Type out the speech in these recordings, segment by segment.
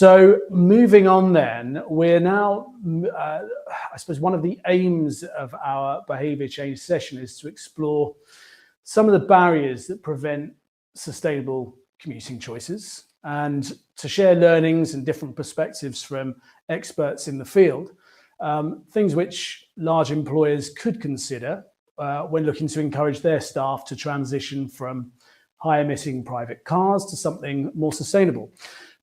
So moving on then, we're now, I suppose one of the aims of our behaviour change session is to explore some of the barriers that prevent sustainable commuting choices and to share learnings and different perspectives from experts in the field, things which large employers could consider when looking to encourage their staff to transition from high-emitting private cars to something more sustainable.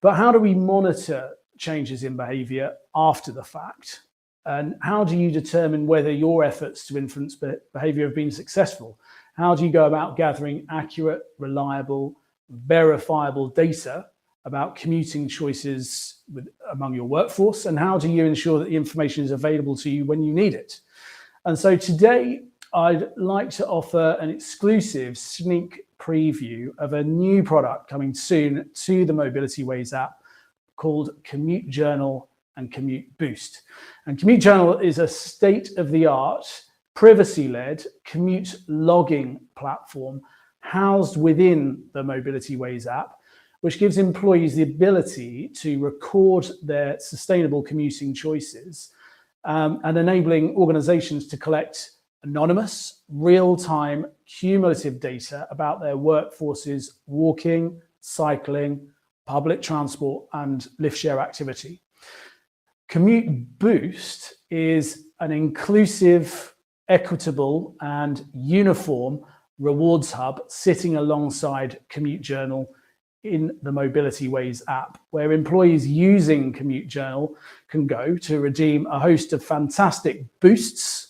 But how do we monitor changes in behaviour after the fact? And how do you determine whether your efforts to influence behaviour have been successful? How do you go about gathering accurate, reliable, verifiable data about commuting choices among your workforce? And how do you ensure that the information is available to you when you need it? And so today, I'd like to offer an exclusive sneak preview of a new product coming soon to the Mobility Ways app called CommuteJournal and CommuteBoost. And CommuteJournal is a state-of-the-art, privacy-led commute logging platform housed within the Mobility Ways app, which gives employees the ability to record their sustainable commuting choices and enabling organizations to collect anonymous, real-time, cumulative data about their workforce's walking, cycling, public transport, and lift share activity. CommuteBoost is an inclusive, equitable, and uniform rewards hub sitting alongside CommuteJournal in the Mobility Ways app, where employees using CommuteJournal can go to redeem a host of fantastic boosts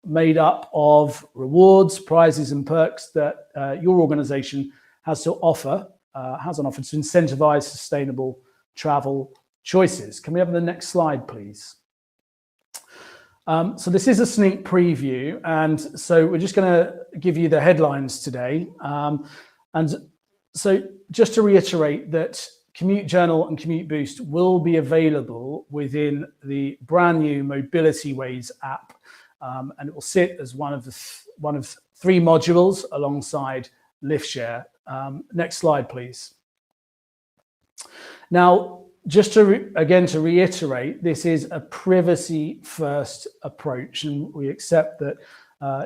made up of rewards, prizes, and perks that your organization has on offer to incentivize sustainable travel choices. Can we have the next slide, please? So this is a sneak preview, and so we're just going to give you the headlines today. And so just to reiterate that CommuteJournal and CommuteBoost will be available within the brand new Mobility Ways app. And it will sit as one of three modules alongside lift share. Next slide, please. Now, just to reiterate, this is a privacy-first approach, and we accept that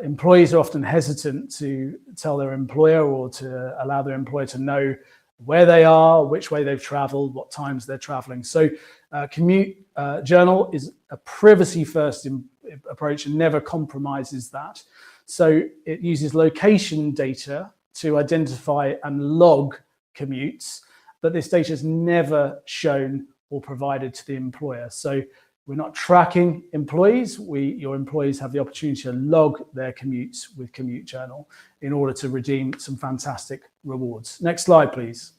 employees are often hesitant to tell their employer or to allow their employer to know where they are, which way they've traveled, what times they're traveling. So CommuteJournal is a privacy-first approach and never compromises that. So it uses location data to identify and log commutes, but this data is never shown or provided to the employer. So we're not tracking employees. Your employees have the opportunity to log their commutes with CommuteJournal in order to redeem some fantastic rewards. Next slide, please.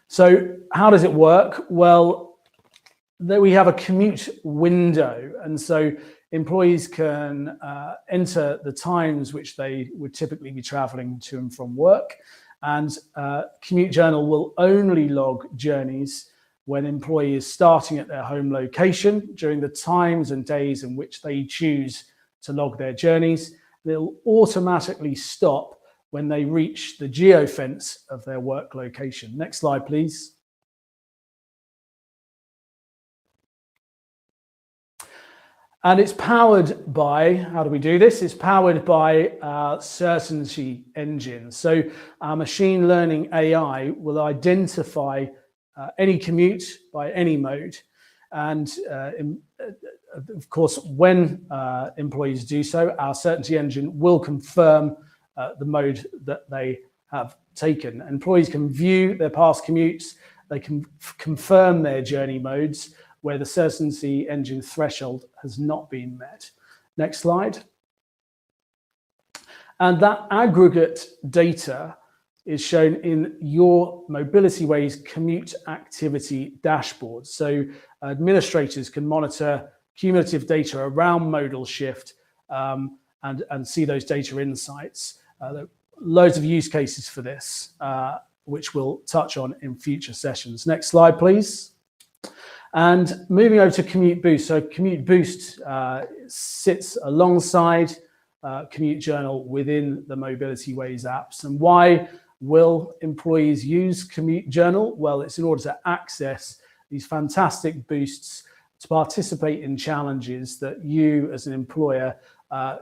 So how does it work? Well, we have a commute window, and so employees can enter the times which they would typically be traveling to and from work, and CommuteJournal will only log journeys when employee is starting at their home location during the times and days in which they choose to log their journeys. They'll automatically stop when they reach the geofence of their work location. Next slide, please. And it's powered by, how do we do this? It's powered by our certainty engine. So our machine learning AI will identify any commute by any mode. And of course, when employees do so, our certainty engine will confirm the mode that they have taken. Employees can view their past commutes. They can confirm their journey modes where the certainty engine threshold has not been met. Next slide. And that aggregate data is shown in your Mobility Ways commute activity dashboard. So administrators can monitor cumulative data around modal shift and see those data insights. There are loads of use cases for this, which we'll touch on in future sessions. Next slide, please. And moving over to CommuteBoost. So CommuteBoost sits alongside CommuteJournal within the Mobility Ways apps. And why will employees use CommuteJournal? Well, it's in order to access these fantastic boosts to participate in challenges that you as an employer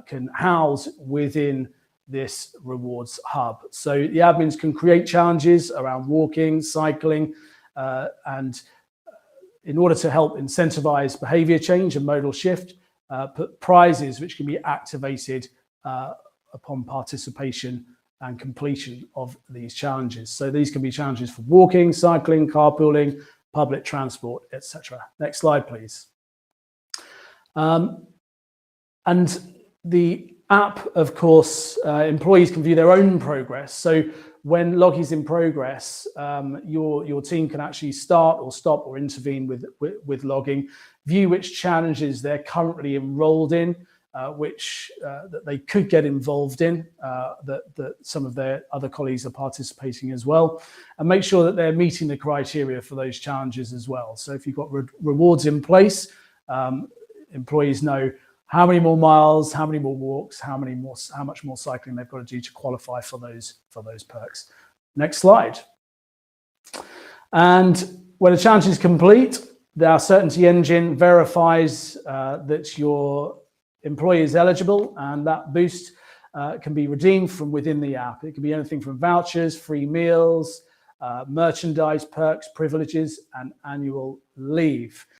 can house within this rewards hub. So the admins can create challenges around walking, cycling, and in order to help incentivize behavior change and modal shift, put prizes which can be activated upon participation and completion of these challenges. So these can be challenges for walking, cycling, carpooling, public transport, etc. Next slide, please. And the app, of course, employees can view their own progress. So when log is in progress, your team can actually start or stop or intervene with logging, view which challenges they're currently enrolled in, which that they could get involved in, that some of their other colleagues are participating as well, and make sure that they're meeting the criteria for those challenges as well. So if you've got rewards in place, employees know how many more miles, how many more walks, how much more cycling they've got to do to qualify for those perks. Next slide. And when a challenge is complete, our certainty engine verifies that your employee is eligible, and that boost can be redeemed from within the app. It can be anything from vouchers, free meals, merchandise, perks, privileges, and annual leave.